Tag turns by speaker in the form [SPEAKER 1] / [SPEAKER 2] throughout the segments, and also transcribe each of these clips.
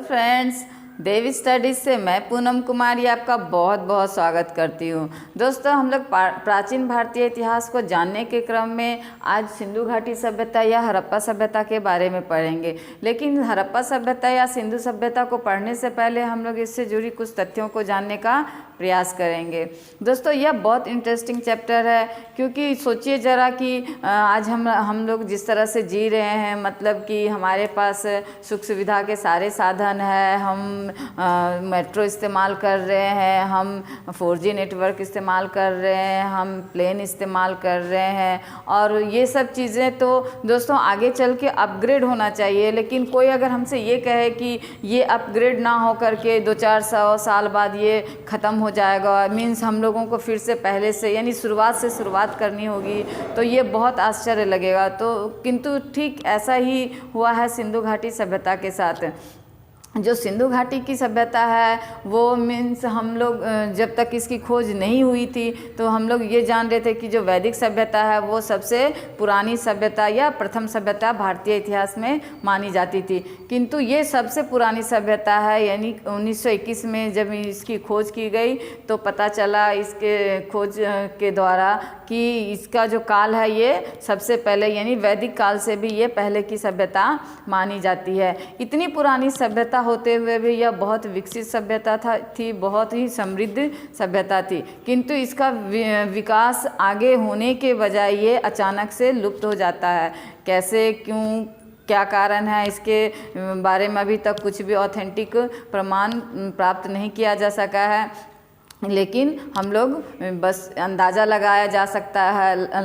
[SPEAKER 1] Friends, देवी studies से मैं पूनम कुमारी आपका बहुत बहुत स्वागत करती हूँ। दोस्तों, हम लोग प्राचीन भारतीय इतिहास को जानने के क्रम में आज सिंधु घाटी सभ्यता या हड़प्पा सभ्यता के बारे में पढ़ेंगे। लेकिन हड़प्पा सभ्यता या सिंधु सभ्यता को पढ़ने से पहले हम लोग इससे जुड़ी कुछ तथ्यों को जानने का प्रयास करेंगे। दोस्तों, यह बहुत इंटरेस्टिंग चैप्टर है, क्योंकि सोचिए ज़रा कि आज हम लोग जिस तरह से जी रहे हैं, मतलब कि हमारे पास सुख सुविधा के सारे साधन हैं, हम मेट्रो इस्तेमाल कर रहे हैं, हम 4G नेटवर्क इस्तेमाल कर रहे हैं, हम प्लेन इस्तेमाल कर रहे हैं, और ये सब चीज़ें तो दोस्तों आगे चल के अपग्रेड होना चाहिए। लेकिन कोई अगर हमसे ये कहे कि ये अपग्रेड ना हो करके 200-400 साल बाद ये ख़त्म हो जाएगा, मीन्स हम लोगों को फिर से पहले से यानी शुरुआत करनी होगी, तो ये बहुत आश्चर्य लगेगा। तो किंतु ठीक ऐसा ही हुआ है सिंधु घाटी सभ्यता के साथ। जो सिंधु घाटी की सभ्यता है वो मीन्स हम लोग जब तक इसकी खोज नहीं हुई थी तो हम लोग ये जान रहे थे कि जो वैदिक सभ्यता है वो सबसे पुरानी सभ्यता या प्रथम सभ्यता भारतीय इतिहास में मानी जाती थी। किंतु ये सबसे पुरानी सभ्यता है, यानी 1921 में जब इसकी खोज की गई तो पता चला इसके खोज के द्वारा कि इसका जो काल है ये सबसे पहले यानी वैदिक काल से भी ये पहले की सभ्यता मानी जाती है। इतनी पुरानी सभ्यता होते हुए भी यह बहुत विकसित सभ्यता थी, बहुत ही समृद्ध सभ्यता थी। किंतु इसका विकास आगे होने के बजाय ये अचानक से लुप्त हो जाता है। कैसे, क्यों, क्या कारण है, इसके बारे में अभी तक कुछ भी ऑथेंटिक प्रमाण प्राप्त नहीं किया जा सका है। लेकिन हम लोग बस अंदाज़ा लगाया जा सकता है,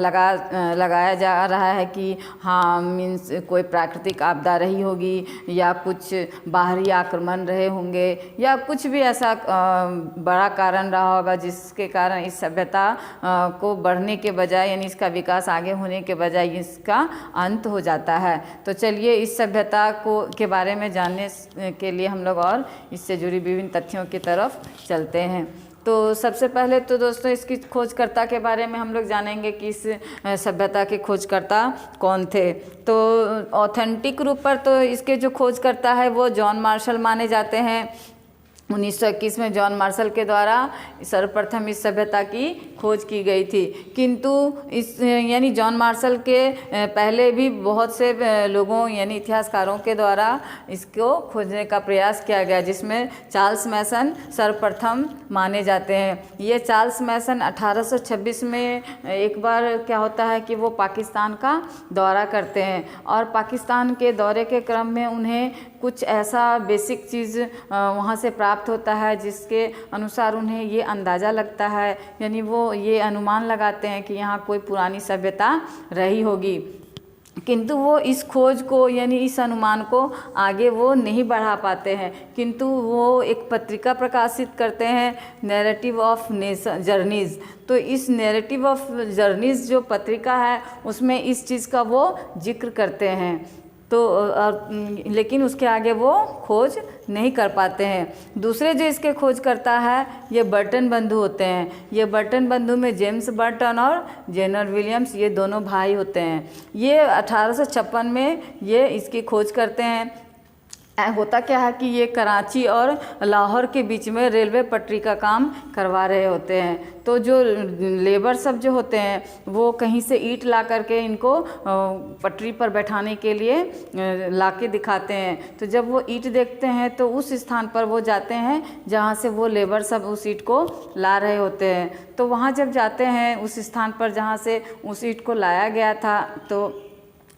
[SPEAKER 1] लगाया जा रहा है कि हाँ मीन्स कोई प्राकृतिक आपदा रही होगी, या कुछ बाहरी आक्रमण रहे होंगे, या कुछ भी ऐसा बड़ा कारण रहा होगा जिसके कारण इस सभ्यता को बढ़ने के बजाय यानी इसका विकास आगे होने के बजाय इसका अंत हो जाता है। तो चलिए इस सभ्यता के बारे में जानने के लिए हम लोग और इससे जुड़ी विभिन्न तथ्यों की तरफ चलते हैं। तो सबसे पहले तो दोस्तों इसकी खोजकर्ता के बारे में हम लोग जानेंगे कि इस सभ्यता के खोजकर्ता कौन थे। तो ऑथेंटिक रूप पर तो इसके जो खोजकर्ता है वो जॉन मार्शल माने जाते हैं। 1921 में जॉन मार्शल के द्वारा सर्वप्रथम इस सभ्यता की खोज की गई थी। किंतु इस यानी जॉन मार्शल के पहले भी बहुत से लोगों यानी इतिहासकारों के द्वारा इसको खोजने का प्रयास किया गया, जिसमें चार्ल्स मैसन सर्वप्रथम माने जाते हैं। ये चार्ल्स मैसन 1826 में एक बार क्या होता है कि वो पाकिस्तान का दौरा करते हैं, और पाकिस्तान के दौरे के क्रम में उन्हें कुछ ऐसा बेसिक चीज़ वहाँ से प्राप्त होता है जिसके अनुसार उन्हें ये अंदाज़ा लगता है, यानी वो ये अनुमान लगाते हैं कि यहाँ कोई पुरानी सभ्यता रही होगी। किंतु वो इस खोज को यानी इस अनुमान को आगे वो नहीं बढ़ा पाते हैं, किंतु वो एक पत्रिका प्रकाशित करते हैं, नैरेटिव ऑफ जर्नीज़। तो इस नैरेटिव ऑफ जर्नीज़ जो पत्रिका है उसमें इस चीज़ का वो जिक्र करते हैं। तो लेकिन उसके आगे वो खोज नहीं कर पाते हैं। दूसरे जो इसके खोज करता है ये बर्टन बंधु होते हैं। ये बर्टन बंधु में जेम्स बर्टन और जेनर विलियम्स ये दोनों भाई होते हैं। ये 1856 में ये इसकी खोज करते हैं। होता क्या है कि ये कराची और लाहौर के बीच में रेलवे पटरी का काम करवा रहे होते हैं। तो जो लेबर सब जो होते हैं वो कहीं से ईंट ला करके इनको पटरी पर बैठाने के लिए ला के दिखाते हैं। तो जब वो ईंट देखते हैं तो उस स्थान पर वो जाते हैं जहाँ से वो लेबर सब उस ईंट को ला रहे होते हैं। तो वहाँ जब जाते हैं उस स्थान पर जहाँ से उस ईंट को लाया गया था, तो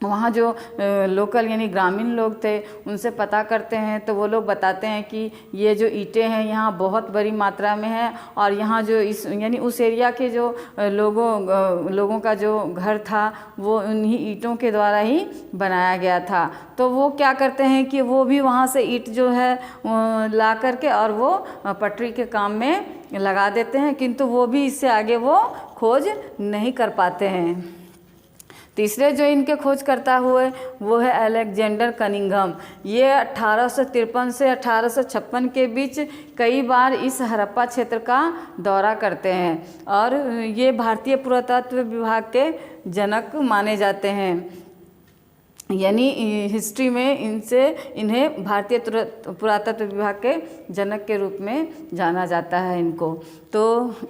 [SPEAKER 1] वहाँ जो लोकल यानी ग्रामीण लोग थे उनसे पता करते हैं, तो वो लोग बताते हैं कि ये जो ईंटें हैं यहाँ बहुत बड़ी मात्रा में है, और यहाँ जो इस यानी उस एरिया के जो लोगों का जो घर था वो उन्हीं ईंटों के द्वारा ही बनाया गया था। तो वो क्या करते हैं कि वो भी वहाँ से ईंट जो है ला करके और वो पटरी के काम में लगा देते हैं, किंतु वो भी इससे आगे वो खोज नहीं कर पाते हैं। तीसरे जो इनके खोजकर्ता हुए वो है अलेक्जेंडर कनिंघम। ये 1853 से 1856 के बीच कई बार इस हड़प्पा क्षेत्र का दौरा करते हैं, और ये भारतीय पुरातत्व विभाग के जनक माने जाते हैं। यानी हिस्ट्री में इन्हें भारतीय पुरातत्व विभाग के जनक के रूप में जाना जाता है इनको। तो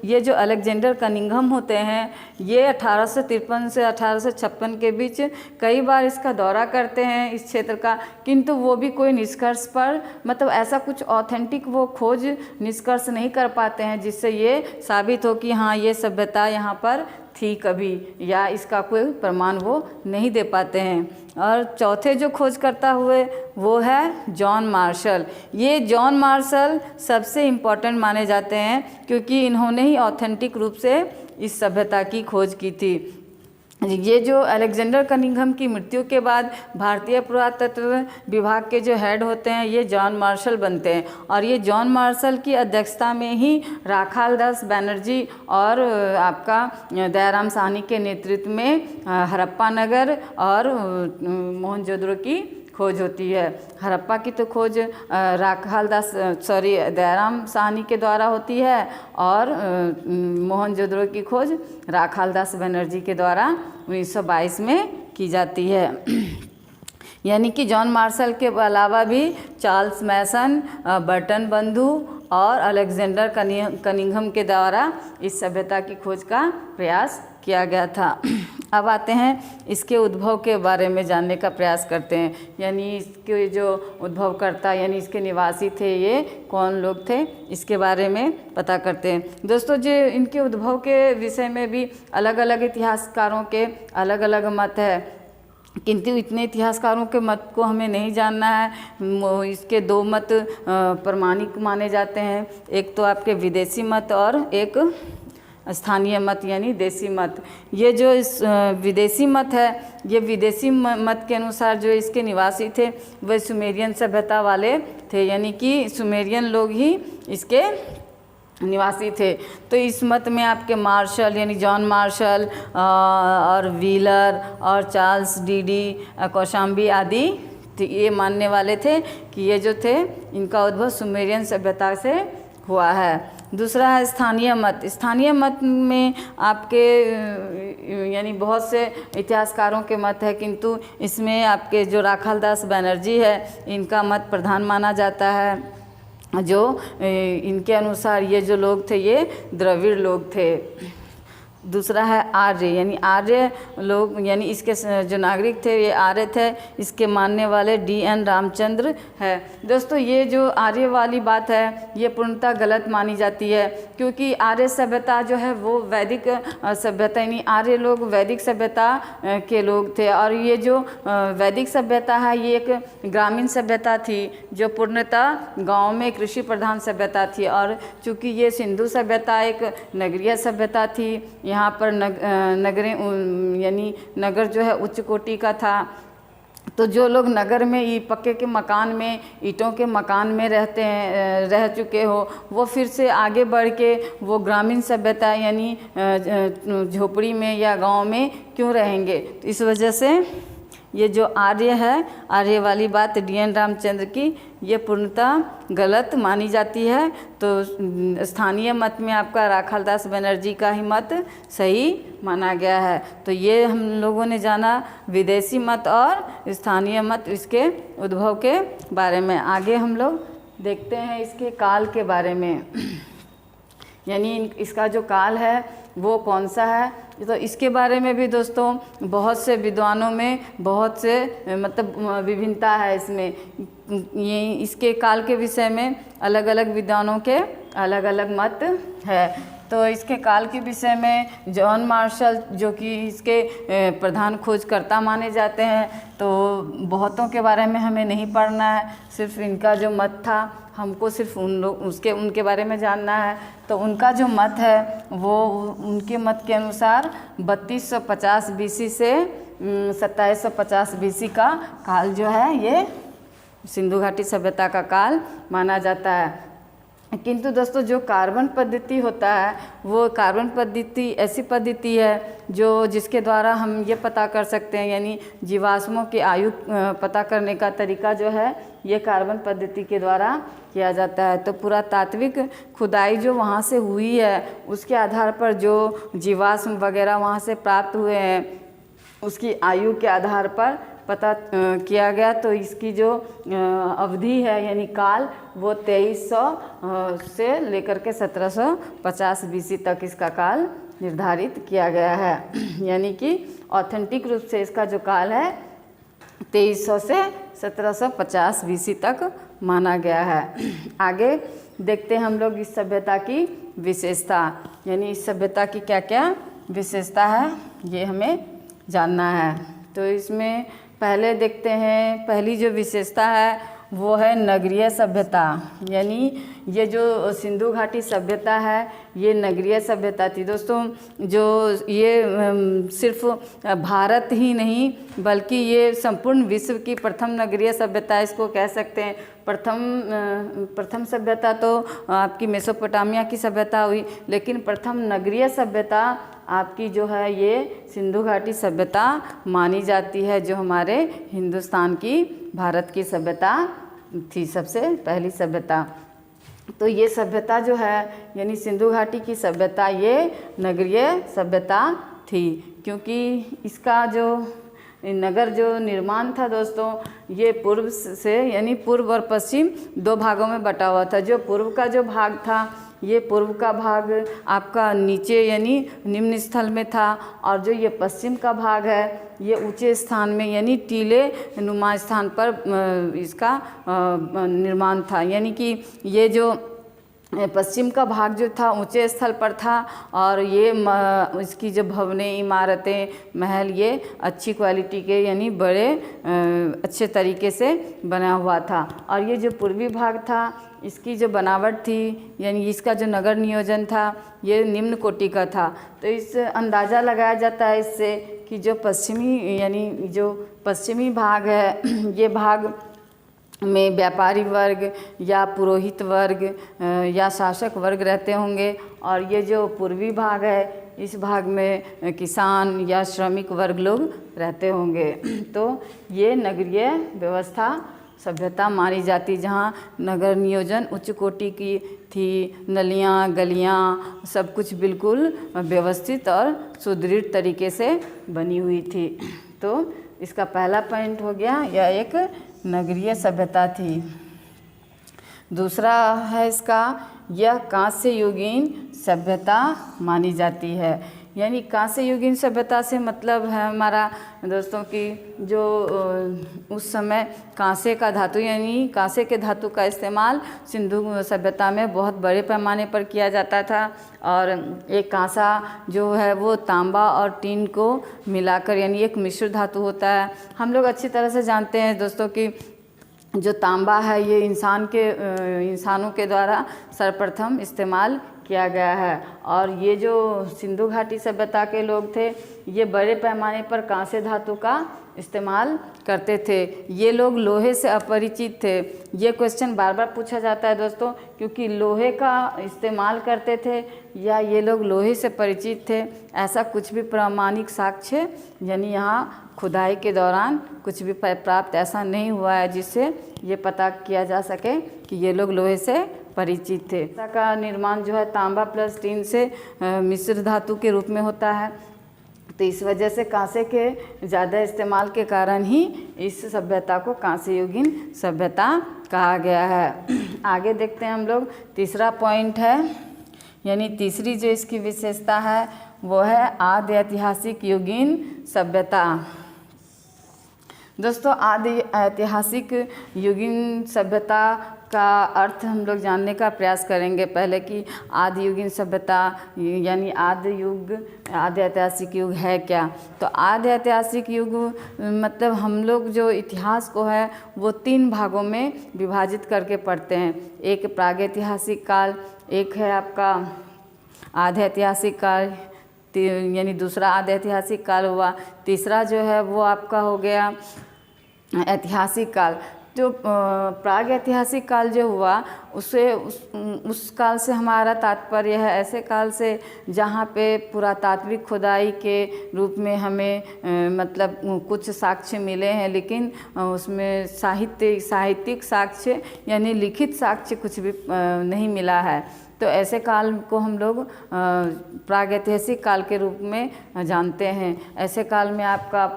[SPEAKER 1] ये जो अलेक्जेंडर कनिंघम होते हैं, ये 1853 से 1856 के बीच कई बार इसका दौरा करते हैं इस क्षेत्र का, किंतु वो भी कोई निष्कर्ष पर, मतलब ऐसा कुछ ऑथेंटिक वो खोज निष्कर्ष नहीं कर पाते हैं जिससे ये साबित हो कि हाँ ये सभ्यता यहाँ पर थी कभी, या इसका कोई प्रमाण वो नहीं दे पाते हैं। और चौथे जो खोजकर्ता हुए वो है जॉन मार्शल। ये जॉन मार्शल सबसे इम्पोर्टेंट माने जाते हैं क्योंकि इन्होंने ही ऑथेंटिक रूप से इस सभ्यता की खोज की थी। ये जो अलेक्जेंडर कनिंघम की मृत्यु के बाद भारतीय पुरातत्व विभाग के जो हेड होते हैं ये जॉन मार्शल बनते हैं, और ये जॉन मार्शल की अध्यक्षता में ही राखाल दास बनर्जी और आपका दयाराम साहनी के नेतृत्व में हड़प्पा नगर और मोहनजोदड़ो की खोज होती है। हड़प्पा की तो खोज दयाराम साहनी के द्वारा होती है, और मोहनजोदड़ो की खोज राखाल दास बनर्जी के द्वारा 1922 में की जाती है। यानी कि जॉन मार्शल के अलावा भी चार्ल्स मैसन, बर्टन बंधु और अलेक्जेंडर कनिंघम के द्वारा इस सभ्यता की खोज का प्रयास किया गया था। अब आते हैं इसके उद्भव के बारे में जानने का प्रयास करते हैं, यानी इसके जो उद्भवकर्ता यानी इसके निवासी थे ये कौन लोग थे, इसके बारे में पता करते हैं। दोस्तों, जो इनके उद्भव के विषय में भी अलग अलग इतिहासकारों के अलग अलग मत है, किंतु इतने इतिहासकारों के मत को हमें नहीं जानना है। इसके दो मत प्रमाणिक माने जाते हैं, एक तो आपके विदेशी मत और एक स्थानीय मत यानी देसी मत। ये जो इस विदेशी मत है, ये विदेशी मत के अनुसार जो इसके निवासी थे वे सुमेरियन सभ्यता वाले थे, यानी कि सुमेरियन लोग ही इसके निवासी थे। तो इस मत में आपके मार्शल यानी जॉन मार्शल और व्हीलर और चार्ल्स डीडी कौशाम्बी आदि ये मानने वाले थे कि ये जो थे इनका उद्भव सुमेरियन सभ्यता से हुआ है। दूसरा है स्थानीय मत। स्थानीय मत में आपके यानी बहुत से इतिहासकारों के मत है, किंतु इसमें आपके जो राखाल दास बनर्जी है इनका मत प्रधान माना जाता है, जो इनके अनुसार ये जो लोग थे ये द्रविड़ लोग थे। दूसरा है आर्य, यानी आर्य लोग यानी इसके जो नागरिक थे ये आर्य थे, इसके मानने वाले DN रामचंद्र है। दोस्तों, ये जो आर्य वाली बात है ये पूर्णतः गलत मानी जाती है, क्योंकि आर्य सभ्यता जो है वो वैदिक सभ्यता यानी आर्य लोग वैदिक सभ्यता के लोग थे, और ये जो वैदिक सभ्यता है ये एक ग्रामीण सभ्यता थी जो पूर्णतः गाँव में कृषि प्रधान सभ्यता थी। और चूँकि ये सिंधु सभ्यता एक नगरीय सभ्यता थी, यहाँ पर नगरें यानी नगर जो है उच्च कोटि का था, तो जो लोग नगर में पक्के के मकान में ईंटों के मकान में रह चुके हो वो फिर से आगे बढ़ के वो ग्रामीण सभ्यता यानी झोपड़ी में या गांव में क्यों रहेंगे। तो इस वजह से ये जो आर्य है, आर्य वाली बात DN रामचंद्र की ये पूर्णतः गलत मानी जाती है। तो स्थानीय मत में आपका राखाल दास बनर्जी का ही मत सही माना गया है। तो ये हम लोगों ने जाना विदेशी मत और स्थानीय मत इसके उद्भव के बारे में। आगे हम लोग देखते हैं इसके काल के बारे में, यानी इसका जो काल है वो कौन सा है। तो इसके बारे में भी दोस्तों बहुत से विद्वानों में बहुत से मतलब विभिन्नता है इसमें। ये इसके काल के विषय में अलग अलग विद्वानों के अलग अलग मत है। तो इसके काल के विषय में जॉन मार्शल जो कि इसके प्रधान खोजकर्ता माने जाते हैं, तो बहुतों के बारे में हमें नहीं पढ़ना है, सिर्फ इनका जो मत था हमको सिर्फ उनके बारे में जानना है। तो उनका जो मत है वो उनके मत के अनुसार 3250 BC से 2750 BC का काल जो है ये सिंधु घाटी सभ्यता का काल माना जाता है। किंतु दोस्तों, जो कार्बन पद्धति होता है वो कार्बन पद्धति ऐसी पद्धति है जिसके द्वारा हम ये पता कर सकते हैं, यानी जीवाश्मों की आयु पता करने का तरीका जो है ये कार्बन पद्धति के द्वारा किया जाता है। तो पुरातात्विक खुदाई जो वहाँ से हुई है उसके आधार पर जो जीवाश्म वगैरह वहाँ से प्राप्त हुए हैं उसकी आयु के आधार पर पता किया गया, तो इसकी जो अवधि है यानी काल वो 2300 से लेकर के 1750 BC तक इसका काल निर्धारित किया गया है। यानी कि ऑथेंटिक रूप से इसका जो काल है 2300 से 1750 BC तक माना गया है। आगे देखते हैं हम लोग इस सभ्यता की विशेषता, यानी इस सभ्यता की क्या क्या विशेषता है ये हमें जानना है। तो इसमें पहले देखते हैं, पहली जो विशेषता है वो है नगरीय सभ्यता। यानी ये जो सिंधु घाटी सभ्यता है ये नगरीय सभ्यता थी दोस्तों। जो ये सिर्फ भारत ही नहीं बल्कि ये संपूर्ण विश्व की प्रथम नगरीय सभ्यता इसको कह सकते हैं। प्रथम सभ्यता तो आपकी मेसोपोटामिया की सभ्यता हुई, लेकिन प्रथम नगरीय सभ्यता आपकी जो है ये सिंधु घाटी सभ्यता मानी जाती है, जो हमारे हिंदुस्तान की, भारत की सभ्यता थी, सबसे पहली सभ्यता। तो ये सभ्यता जो है यानी सिंधु घाटी की सभ्यता ये नगरीय सभ्यता थी, क्योंकि इसका जो नगर जो निर्माण था दोस्तों ये पूर्व से यानी पूर्व और पश्चिम दो भागों में बटा हुआ था। जो पूर्व का जो भाग था ये पूर्व का भाग आपका नीचे यानी निम्न स्थल में था, और जो ये पश्चिम का भाग है ये ऊंचे स्थान में यानी टीले नुमा स्थान पर इसका निर्माण था। यानी कि ये जो पश्चिम का भाग जो था ऊंचे स्थल पर था, और ये इसकी जो भवनें, इमारतें, महल ये अच्छी क्वालिटी के यानी बड़े अच्छे तरीके से बना हुआ था। और ये जो पूर्वी भाग था इसकी जो बनावट थी यानी इसका जो नगर नियोजन था ये निम्न कोटि का था। तो इस अंदाज़ा लगाया जाता है इससे कि जो पश्चिमी यानी जो पश्चिमी भाग है ये भाग में व्यापारी वर्ग या पुरोहित वर्ग या शासक वर्ग रहते होंगे, और ये जो पूर्वी भाग है इस भाग में किसान या श्रमिक वर्ग लोग रहते होंगे। तो ये नगरीय व्यवस्था सभ्यता मानी जाती, जहाँ नगर नियोजन उच्च कोटि की थी, नलियाँ गलियाँ सब कुछ बिल्कुल व्यवस्थित और सुदृढ़ तरीके से बनी हुई थी। तो इसका पहला पॉइंट हो गया, यह एक नगरीय सभ्यता थी। दूसरा है इसका, यह कांस्य युगीन सभ्यता मानी जाती है। यानी कांस्य युगीन सभ्यता से मतलब है हमारा दोस्तों कि जो उस समय कांसे का धातु यानी कांसे के धातु का इस्तेमाल सिंधु सभ्यता में बहुत बड़े पैमाने पर किया जाता था। और एक कांसा जो है वो तांबा और टीन को मिलाकर यानी एक मिश्र धातु होता है। हम लोग अच्छी तरह से जानते हैं दोस्तों कि जो तांबा है ये इंसानों के द्वारा सर्वप्रथम इस्तेमाल किया गया है। और ये जो सिंधु घाटी सभ्यता के लोग थे ये बड़े पैमाने पर कांस्य धातु का इस्तेमाल करते थे। ये लोग लोहे से अपरिचित थे। ये क्वेश्चन बार बार पूछा जाता है दोस्तों, क्योंकि लोहे का इस्तेमाल करते थे या ये लोग लोहे से परिचित थे, ऐसा कुछ भी प्रामाणिक साक्ष्य यानी यहाँ खुदाई के दौरान कुछ भी प्राप्त ऐसा नहीं हुआ है जिससे ये पता किया जा सके कि ये लोग लोहे से परिचित थे। का निर्माण जो है तांबा प्लस टीन से मिश्र धातु के रूप में होता है। तो इस वजह से कांसे के ज़्यादा इस्तेमाल के कारण ही इस सभ्यता को कांस्य युगीन सभ्यता कहा गया है। आगे देखते हैं हम लोग, तीसरा पॉइंट है यानी तीसरी जो इसकी विशेषता है वो है आदि ऐतिहासिक युगीन सभ्यता। दोस्तों आदि ऐतिहासिक युगीन सभ्यता का अर्थ हम लोग जानने का प्रयास करेंगे पहले कि आदि युगीन सभ्यता यानी आदि युग, आदि ऐतिहासिक युग है क्या। तो आदि ऐतिहासिक युग मतलब हम लोग जो इतिहास को है वो 3 भागों में विभाजित करके पढ़ते हैं। एक प्रागैतिहासिक काल, एक है आपका आधे ऐतिहासिक काल यानी दूसरा आधे ऐतिहासिक काल हुआ, तीसरा जो है वो आपका हो गया ऐतिहासिक काल। जो प्राग ऐतिहासिक काल जो हुआ उस काल से हमारा तात्पर्य है ऐसे काल से जहाँ पे पुरातात्विक खुदाई के रूप में हमें मतलब कुछ साक्ष्य मिले हैं, लेकिन उसमें साहित्यिक साक्ष्य यानी लिखित साक्ष्य कुछ भी नहीं मिला है। तो ऐसे काल को हम लोग प्रागैतिहासिक काल के रूप में जानते हैं। ऐसे काल में आपका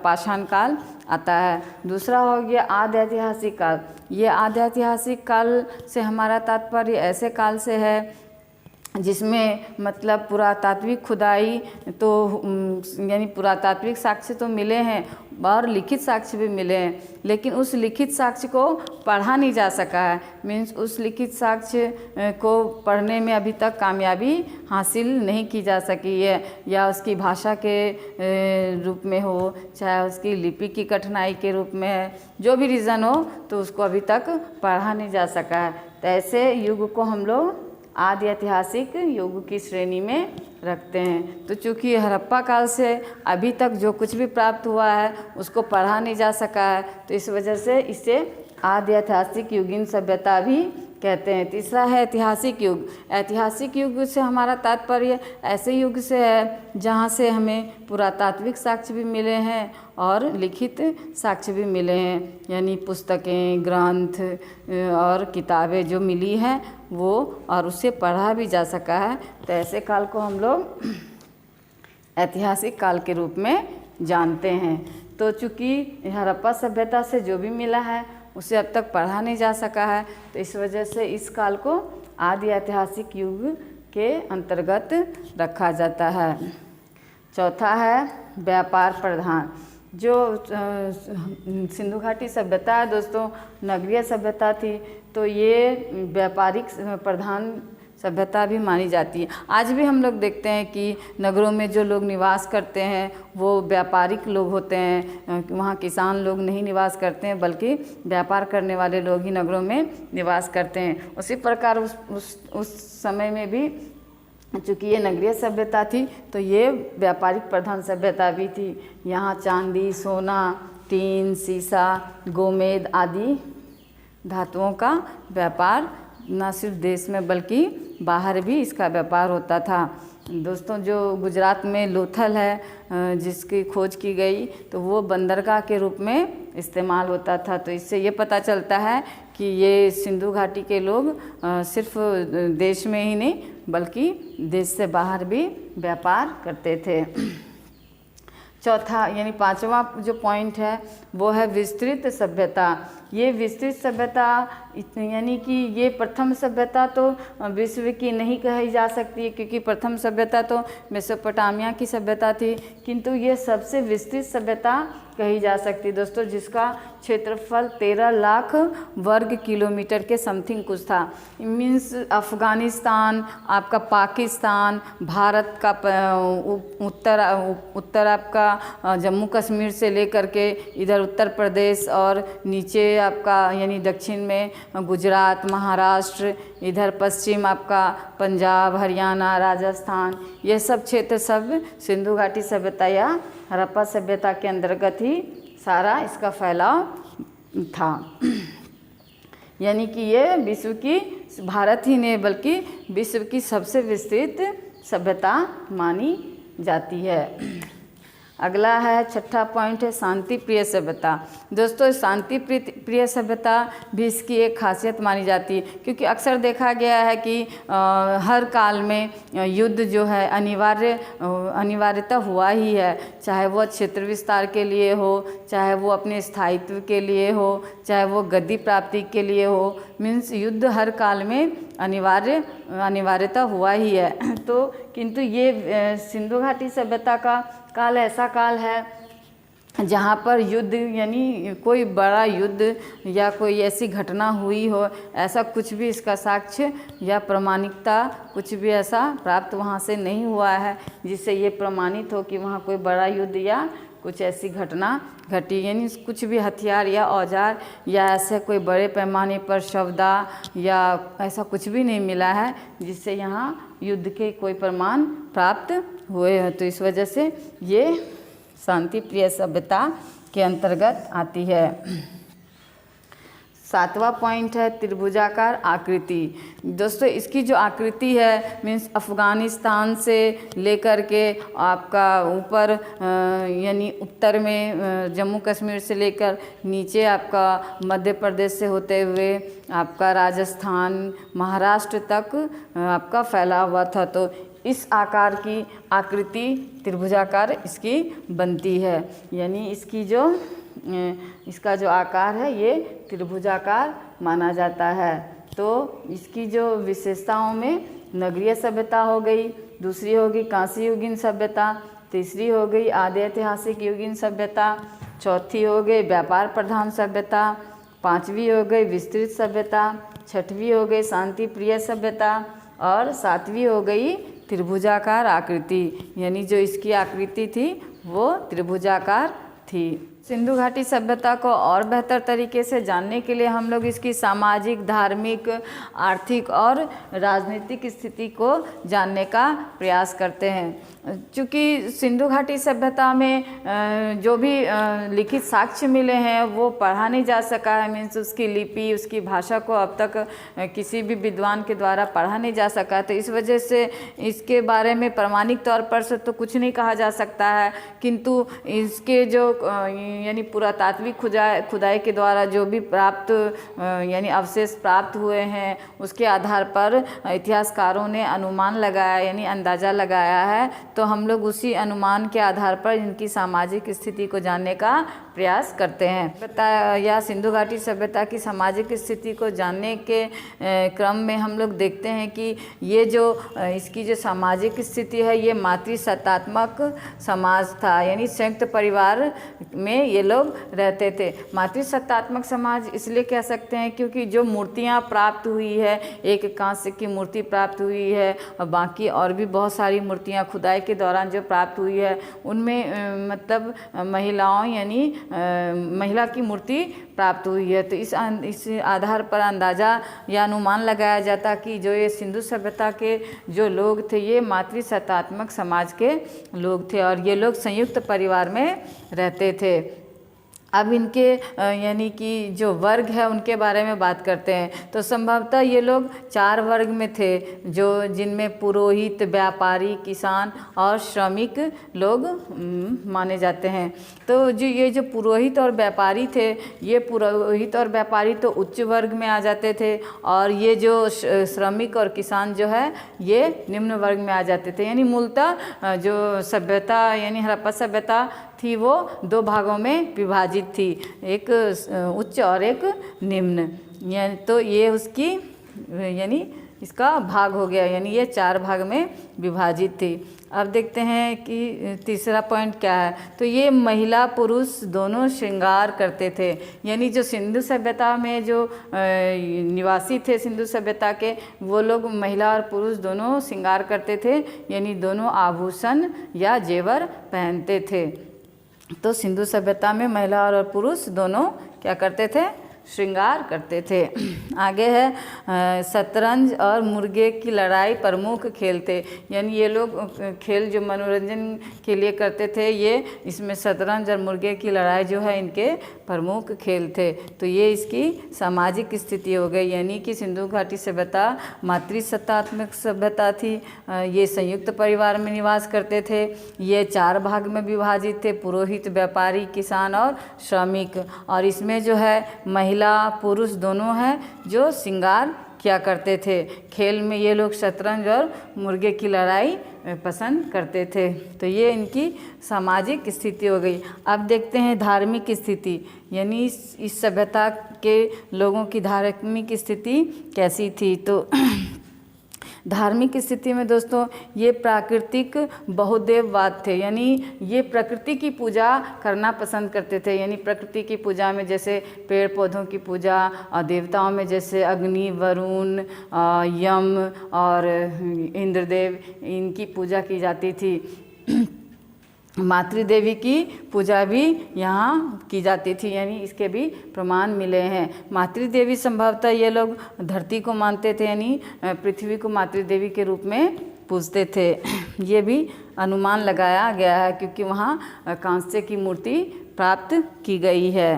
[SPEAKER 1] पाषाण काल आता है। दूसरा हो गया आदि ऐतिहासिक काल। ये आदि ऐतिहासिक काल से हमारा तात्पर्य ऐसे काल से है जिसमें मतलब पुरातात्विक खुदाई तो यानी पुरातात्विक साक्ष्य तो मिले हैं और लिखित साक्ष्य भी मिले हैं, लेकिन उस लिखित साक्ष्य को पढ़ा नहीं जा सका है। मीन्स उस लिखित साक्ष्य को पढ़ने में अभी तक कामयाबी हासिल नहीं की जा सकी है, या उसकी भाषा के रूप में हो, चाहे उसकी लिपि की कठिनाई के रूप में है, जो भी रीज़न हो, तो उसको अभी तक पढ़ा नहीं जा सका है। तो ऐसे युग को हम लोग आदि ऐतिहासिक युग की श्रेणी में रखते हैं। तो चूँकि हड़प्पा काल से अभी तक जो कुछ भी प्राप्त हुआ है उसको पढ़ा नहीं जा सका है, तो इस वजह से इसे आदि ऐतिहासिक युगीन सभ्यता भी कहते हैं। तीसरा है ऐतिहासिक युग। ऐतिहासिक युग से हमारा तात्पर्य ऐसे युग से है जहाँ से हमें पुरातात्विक साक्ष्य भी मिले हैं और लिखित साक्ष्य भी मिले हैं, यानी पुस्तकें, ग्रंथ और किताबें जो मिली हैं वो, और उसे पढ़ा भी जा सका है। तो ऐसे काल को हम लोग ऐतिहासिक काल के रूप में जानते हैं। तो चूँकि हड़प्पा सभ्यता से जो भी मिला है उसे अब तक पढ़ा नहीं जा सका है, तो इस वजह से इस काल को आदि ऐतिहासिक युग के अंतर्गत रखा जाता है। चौथा है व्यापार प्रधान। जो सिंधु घाटी सभ्यता है दोस्तों, नगरीय सभ्यता थी, तो ये व्यापारिक प्रधान सभ्यता भी मानी जाती है। आज भी हम लोग देखते हैं कि नगरों में जो लोग निवास करते हैं वो व्यापारिक लोग होते हैं। वहाँ किसान लोग नहीं निवास करते हैं, बल्कि व्यापार करने वाले लोग ही नगरों में निवास करते हैं। उसी प्रकार उस समय में भी चूँकि ये नगरीय सभ्यता थी, तो ये व्यापारिक प्रधान सभ्यता भी थी। यहाँ चांदी, सोना, टीन, सीसा, गोमेद आदि धातुओं का व्यापार न सिर्फ देश में बल्कि बाहर भी इसका व्यापार होता था। दोस्तों, जो गुजरात में लोथल है जिसकी खोज की गई, तो वो बंदरगाह के रूप में इस्तेमाल होता था। तो इससे ये पता चलता है कि ये सिंधु घाटी के लोग सिर्फ देश में ही नहीं बल्कि देश से बाहर भी व्यापार करते थे। चौथा यानी पांचवा जो पॉइंट है वो है विस्तृत सभ्यता। ये विस्तृत सभ्यता यानी कि ये प्रथम सभ्यता तो विश्व की नहीं कही जा सकती है, क्योंकि प्रथम सभ्यता तो मेसोपोटामिया की सभ्यता थी, किंतु ये सबसे विस्तृत सभ्यता कही जा सकती दोस्तों, जिसका क्षेत्रफल 13 लाख वर्ग किलोमीटर के समथिंग कुछ था। मीन्स अफ़गानिस्तान, आपका पाकिस्तान, भारत का उत्तर आपका जम्मू कश्मीर से लेकर के इधर उत्तर प्रदेश, और नीचे आपका यानी दक्षिण में गुजरात, महाराष्ट्र, इधर पश्चिम आपका पंजाब, हरियाणा, राजस्थान, ये सब क्षेत्र सब सिंधु घाटी सभ्यता या हड़प्पा सभ्यता के अंतर्गत ही सारा इसका फैलाव था। यानी कि ये विश्व की, भारत ही नहीं बल्कि विश्व की सबसे विस्तृत सभ्यता मानी जाती है। अगला है छठा पॉइंट है शांति प्रिय सभ्यता। दोस्तों, शांति प्रिय सभ्यता भी इसकी एक खासियत मानी जाती है, क्योंकि अक्सर देखा गया है कि हर काल में युद्ध जो है अनिवार्यता हुआ ही है, चाहे वो क्षेत्र विस्तार के लिए हो, चाहे वो अपने स्थायित्व के लिए हो, चाहे वो गद्दी प्राप्ति के लिए हो। मीन्स युद्ध हर काल में अनिवार्यता हुआ ही है। तो किंतु ये सिंधु घाटी सभ्यता का काल ऐसा काल है जहाँ पर युद्ध यानी कोई बड़ा युद्ध या कोई ऐसी घटना हुई हो, ऐसा कुछ भी इसका साक्ष्य या प्रमाणिकता कुछ भी ऐसा प्राप्त वहाँ से नहीं हुआ है जिससे ये प्रमाणित हो कि वहाँ कोई बड़ा युद्ध या कुछ ऐसी घटना घटी। यानी कुछ भी हथियार या औजार या ऐसे कोई बड़े पैमाने पर शवदा या ऐसा कुछ भी नहीं मिला है जिससे यहाँ युद्ध के कोई प्रमाण प्राप्त हुए हैं। तो इस वजह से ये शांति प्रिय सभ्यता के अंतर्गत आती है। 7वां पॉइंट है त्रिभुजाकार आकृति। दोस्तों इसकी जो आकृति है मीन्स अफ़गानिस्तान से लेकर के आपका ऊपर यानी उत्तर में जम्मू कश्मीर से लेकर नीचे आपका मध्य प्रदेश से होते हुए आपका राजस्थान महाराष्ट्र तक आपका फैला हुआ था। तो इस आकार की आकृति त्रिभुजाकार इसकी बनती है, यानी इसका जो आकार है ये त्रिभुजाकार माना जाता है। तो इसकी जो विशेषताओं में नगरीय सभ्यता हो गई, दूसरी होगी कांस्य युगीन सभ्यता, तीसरी हो गई आदि ऐतिहासिक युगीन सभ्यता, चौथी हो गई व्यापार प्रधान सभ्यता, पांचवी हो गई विस्तृत सभ्यता, छठवीं हो गई शांति प्रिय सभ्यता और सातवीं हो गई त्रिभुजाकार आकृति, यानी जो इसकी आकृति थी वो त्रिभुजाकार थी। सिंधु घाटी सभ्यता को और बेहतर तरीके से जानने के लिए हम लोग इसकी सामाजिक, धार्मिक, आर्थिक और राजनीतिक स्थिति को जानने का प्रयास करते हैं। चूँकि सिंधु घाटी सभ्यता में जो भी लिखित साक्ष्य मिले हैं वो पढ़ा नहीं जा सका है, मीन्स उसकी लिपि, उसकी भाषा को अब तक किसी भी विद्वान के द्वारा पढ़ा नहीं जा सका। तो इस वजह से इसके बारे में प्रमाणिक तौर पर से तो कुछ नहीं कहा जा सकता है, किंतु इसके जो यानी पुरातात्विक खुदाई के द्वारा जो भी प्राप्त यानी अवशेष प्राप्त हुए हैं उसके आधार पर इतिहासकारों ने अनुमान लगाया यानी अंदाज़ा लगाया है। तो हम लोग उसी अनुमान के आधार पर इनकी सामाजिक स्थिति को जानने का प्रयास करते हैं। या सिंधु घाटी सभ्यता की सामाजिक स्थिति को जानने के क्रम में हम लोग देखते हैं कि ये जो इसकी जो सामाजिक स्थिति है ये मातृसत्तात्मक समाज था, यानी संयुक्त परिवार में ये लोग रहते थे। मातृसत्तात्मक समाज इसलिए कह सकते हैं क्योंकि जो मूर्तियाँ प्राप्त हुई है, एक कांस्य की मूर्ति प्राप्त हुई है और बाकी और भी बहुत सारी मूर्तियाँ खुदाई के दौरान जो प्राप्त हुई है उनमें मतलब महिलाओं यानी महिला की मूर्ति प्राप्त हुई है। तो इस आधार पर अंदाज़ा या अनुमान लगाया जाता कि जो ये सिंधु सभ्यता के जो लोग थे ये मातृसत्तात्मक समाज के लोग थे और ये लोग संयुक्त परिवार में रहते थे। अब इनके यानी कि जो वर्ग है उनके बारे में बात करते हैं तो संभवतः ये लोग 4 वर्ग में थे, जो जिनमें पुरोहित, व्यापारी, किसान और श्रमिक लोग माने जाते हैं। तो जो ये जो पुरोहित और व्यापारी थे, ये पुरोहित और व्यापारी तो उच्च वर्ग में आ जाते थे और ये जो श्रमिक और किसान जो है ये निम्न वर्ग में आ जाते थे। यानी मूलतः जो सभ्यता यानी हड़प्पा सभ्यता थी वो 2 भागों में विभाजित थी, एक उच्च और एक निम्न। यानी तो ये उसकी यानी इसका भाग हो गया, यानी ये 4 भाग में विभाजित थी। अब देखते हैं कि तीसरा पॉइंट क्या है। तो ये महिला पुरुष दोनों श्रृंगार करते थे, यानी जो सिंधु सभ्यता में जो निवासी थे सिंधु सभ्यता के, वो लोग महिला और पुरुष दोनों श्रृंगार करते थे, यानी दोनों आभूषण या जेवर पहनते थे। तो सिंधु सभ्यता में महिला और पुरुष दोनों क्या करते थे, श्रृंगार करते थे। आगे है शतरंज और मुर्गे की लड़ाई प्रमुख खेल थे, यानी ये लोग खेल जो मनोरंजन के लिए करते थे, ये इसमें शतरंज और मुर्गे की लड़ाई जो है इनके प्रमुख खेल थे। तो ये इसकी सामाजिक स्थिति हो गई, यानी कि सिंधु घाटी सभ्यता मातृसत्तात्मक सभ्यता थी। ये संयुक्त परिवार में निवास करते थे, ये 4 भाग में विभाजित थे, पुरोहित, व्यापारी, किसान और श्रमिक। और इसमें जो है महिला पुरुष दोनों हैं जो श्रृंगार किया करते थे। खेल में ये लोग शतरंज और मुर्गे की लड़ाई पसंद करते थे। तो ये इनकी सामाजिक स्थिति हो गई। अब देखते हैं धार्मिक स्थिति, यानी इस सभ्यता के लोगों की धार्मिक स्थिति कैसी थी। तो धार्मिक स्थिति में दोस्तों ये प्राकृतिक बहुदेववाद थे, यानी ये प्रकृति की पूजा करना पसंद करते थे। यानी प्रकृति की पूजा में जैसे पेड़ पौधों की पूजा और देवताओं में जैसे अग्नि, वरुण, यम और इंद्रदेव, इनकी पूजा की जाती थी। मातृदेवी की पूजा भी यहाँ की जाती थी, यानी इसके भी प्रमाण मिले हैं। मातृदेवी संभवतः ये लोग धरती को मानते थे, यानी पृथ्वी को मातृदेवी के रूप में पूजते थे। ये भी अनुमान लगाया गया है क्योंकि वहाँ कांस्य की मूर्ति प्राप्त की गई है।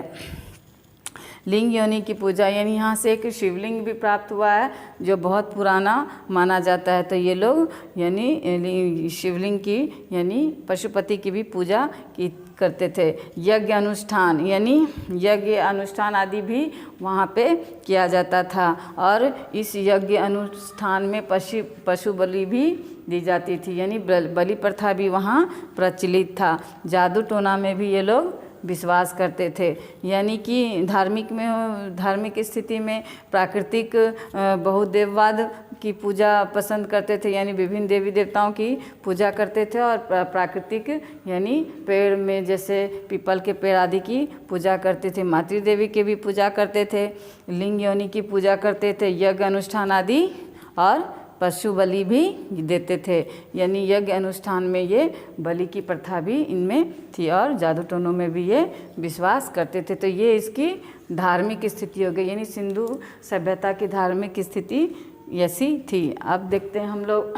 [SPEAKER 1] लिंग योनि की पूजा, यानी यहाँ से एक शिवलिंग भी प्राप्त हुआ है जो बहुत पुराना माना जाता है। तो ये लोग यानी शिवलिंग की यानी पशुपति की भी पूजा की करते थे। यज्ञ अनुष्ठान, यानी यज्ञ अनुष्ठान आदि भी वहाँ पे किया जाता था और इस यज्ञ अनुष्ठान में पशु बलि भी दी जाती थी, यानी बलि प्रथा भी वहाँ प्रचलित था। जादू टोना में भी ये लोग विश्वास करते थे, यानी कि धार्मिक स्थिति में प्राकृतिक बहुदेववाद की पूजा पसंद करते थे, यानी विभिन्न देवी देवताओं की पूजा करते थे और प्राकृतिक यानी पेड़ में जैसे पीपल के पेड़ आदि की पूजा करते थे। मातृ देवी की भी पूजा करते थे, लिंग योनि की पूजा करते थे, यज्ञ अनुष्ठान आदि और पशु बलि भी देते थे, यानी यज्ञ अनुष्ठान में ये बलि की प्रथा भी इनमें थी और जादू टोनों में भी ये विश्वास करते थे। तो ये इसकी धार्मिक स्थिति हो गई, यानी सिंधु सभ्यता की धार्मिक स्थिति ऐसी थी। अब देखते हैं हम लोग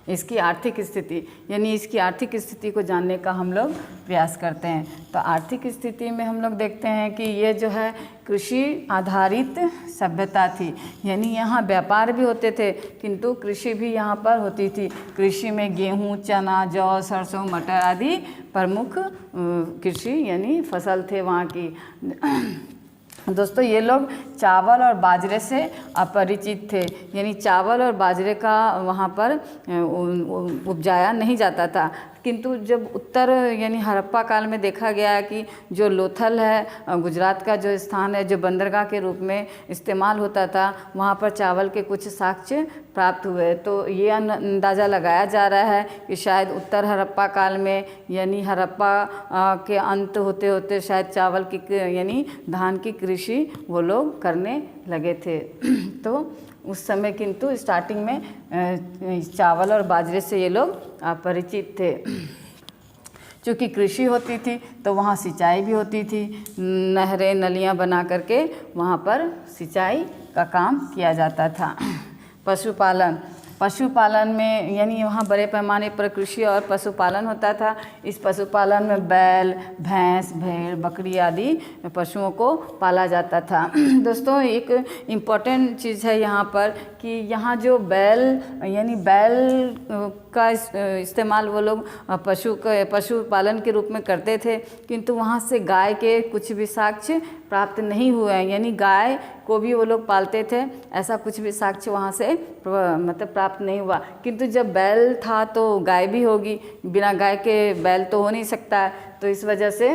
[SPEAKER 1] इसकी आर्थिक स्थिति, यानी इसकी आर्थिक स्थिति को जानने का हम लोग प्रयास करते हैं। तो आर्थिक स्थिति में हम लोग देखते हैं कि ये जो है कृषि आधारित सभ्यता थी, यानी यहाँ व्यापार भी होते थे किंतु कृषि भी यहाँ पर होती थी। कृषि में गेहूँ, चना, जौ, सरसों, मटर आदि प्रमुख कृषि यानी फसल थे वहाँ की। दोस्तों ये लोग चावल और बाजरे से अपरिचित थे, यानी चावल और बाजरे का वहाँ पर उपजाया नहीं जाता था, किंतु जब उत्तर यानी हड़प्पा काल में देखा गया कि जो लोथल है गुजरात का जो स्थान है जो बंदरगाह के रूप में इस्तेमाल होता था, वहाँ पर चावल के कुछ साक्ष्य प्राप्त हुए। तो ये अंदाज़ा लगाया जा रहा है कि शायद उत्तर हड़प्पा काल में यानी हड़प्पा के अंत होते होते शायद चावल की यानी धान की कृषि वो लोग करने लगे थे। तो उस समय किंतु स्टार्टिंग में चावल और बाजरे से ये लोग अपरिचित थे। चूँकि कृषि होती थी तो वहाँ सिंचाई भी होती थी, नहरें नलियाँ बना करके वहाँ पर सिंचाई का काम किया जाता था। पशुपालन में यानी वहाँ बड़े पैमाने पर कृषि और पशुपालन होता था। इस पशुपालन में बैल, भैंस, भेड़, बकरी आदि पशुओं को पाला जाता था। दोस्तों एक इम्पॉर्टेंट चीज़ है यहाँ पर कि यहाँ जो बैल यानी बैल का इस्तेमाल वो लोग पशुपालन के रूप में करते थे, किंतु वहाँ से गाय के कुछ भी साक्ष्य प्राप्त नहीं हुए हैं, यानी गाय को भी वो लोग पालते थे, ऐसा कुछ भी साक्ष्य वहाँ से मतलब प्राप्त नहीं हुआ। किंतु जब बैल था तो गाय भी होगी, बिना गाय के बैल तो हो नहीं सकता है, तो इस वजह से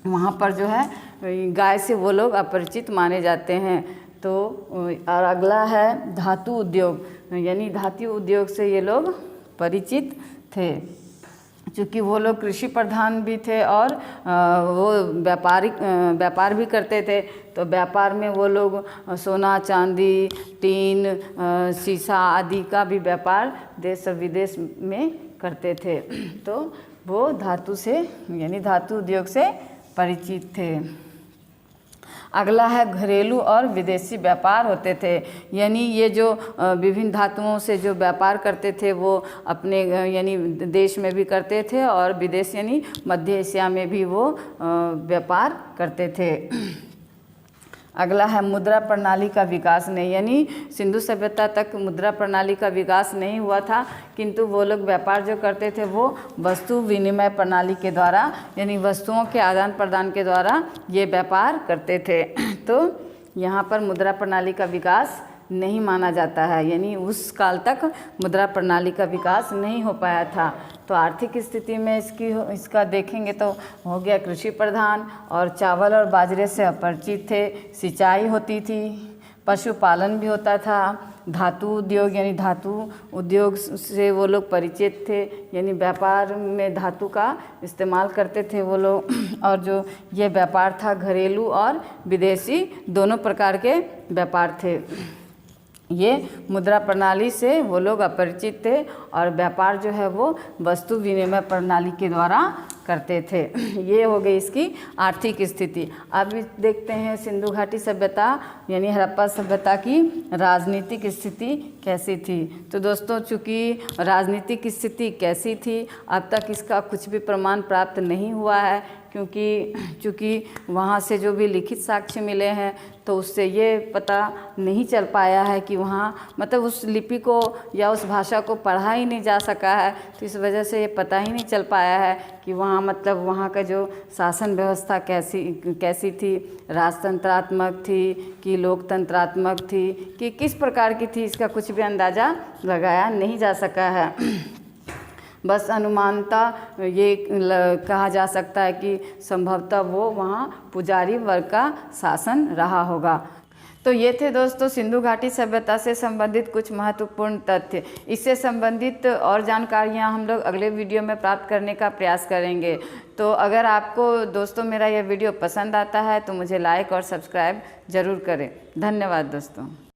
[SPEAKER 1] वहाँ पर जो है गाय से वो लोग अपरिचित माने जाते हैं। तो और अगला है धातु उद्योग, यानी धातु उद्योग से ये लोग परिचित थे। चूँकि वो लोग कृषि प्रधान भी थे और वो व्यापार भी करते थे, तो व्यापार में वो लोग सोना, चांदी, टीन, शीशा आदि का भी व्यापार देश और विदेश में करते थे। तो वो धातु से यानी धातु उद्योग से परिचित थे। अगला है घरेलू और विदेशी व्यापार होते थे, यानी ये जो विभिन्न धातुओं से जो व्यापार करते थे वो अपने यानी देश में भी करते थे और विदेश यानी मध्य एशिया में भी वो व्यापार करते थे। अगला है मुद्रा प्रणाली का विकास नहीं, यानी सिंधु सभ्यता तक मुद्रा प्रणाली का विकास नहीं हुआ था, किंतु वो लोग व्यापार जो करते थे वो वस्तु विनिमय प्रणाली के द्वारा यानी वस्तुओं के आदान प्रदान के द्वारा ये व्यापार करते थे। तो यहाँ पर मुद्रा प्रणाली का विकास नहीं माना जाता है, यानी उस काल तक मुद्रा प्रणाली का विकास नहीं हो पाया था। तो आर्थिक स्थिति में इसका देखेंगे तो हो गया कृषि प्रधान और चावल और बाजरे से अपरिचित थे, सिंचाई होती थी, पशुपालन भी होता था, धातु उद्योग यानी धातु उद्योग से वो लोग परिचित थे, यानी व्यापार में धातु का इस्तेमाल करते थे वो लोग। और जो ये व्यापार था घरेलू और विदेशी दोनों प्रकार के व्यापार थे। ये मुद्रा प्रणाली से वो लोग अपरिचित थे और व्यापार जो है वो वस्तु विनिमय प्रणाली के द्वारा करते थे। ये हो गई इसकी आर्थिक स्थिति। अब देखते हैं सिंधु घाटी सभ्यता यानी हड़प्पा सभ्यता की राजनीतिक स्थिति कैसी थी। तो दोस्तों चूँकि राजनीतिक स्थिति कैसी थी अब तक इसका कुछ भी प्रमाण प्राप्त नहीं हुआ है, चूँकि वहाँ से जो भी लिखित साक्ष्य मिले हैं तो उससे ये पता नहीं चल पाया है कि वहाँ मतलब उस लिपि को या उस भाषा को पढ़ा ही नहीं जा सका है। तो इस वजह से ये पता ही नहीं चल पाया है कि वहाँ मतलब वहाँ का जो शासन व्यवस्था कैसी थी, राजतंत्रात्मक थी कि लोकतंत्रात्मक थी कि किस प्रकार की थी, इसका कुछ भी अंदाज़ा लगाया नहीं जा सका है। बस अनुमानता ये कहा जा सकता है कि संभवतः वो वहाँ पुजारी वर्ग का शासन रहा होगा। तो ये थे दोस्तों सिंधु घाटी सभ्यता से संबंधित कुछ महत्वपूर्ण तथ्य। इससे संबंधित और जानकारियाँ हम लोग अगले वीडियो में प्राप्त करने का प्रयास करेंगे। तो अगर आपको दोस्तों मेरा यह वीडियो पसंद आता है तो मुझे लाइक और सब्सक्राइब ज़रूर करें। धन्यवाद दोस्तों।